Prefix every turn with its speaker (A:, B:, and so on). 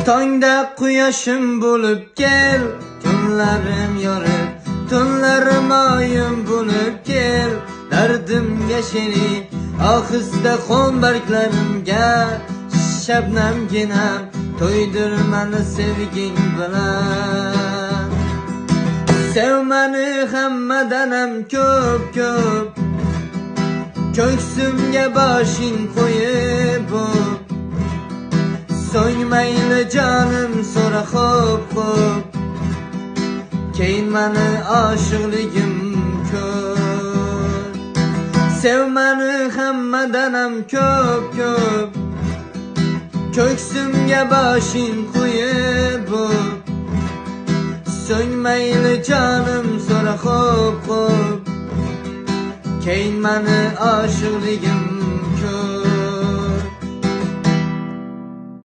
A: Tongda quyoshim bo'lib kel, kunlarim yorib, tunlarim oyim bo'lib kel. Dardimga sherik, ohista xon barglarimga shabnamginam, to'ydir mani sevging bilan. Sev mani hammadanam ko'p, ko'ksimga boshing qo'yib, so'ng mayli jonim so'ra xo'p, keyin mani oshiqligim ko'r. Sev mani hammadanam ko'p, ko'ksimga boshing qo'yib, so'ng mayli jonim so'ra xo'p, keyin mani oshiqligim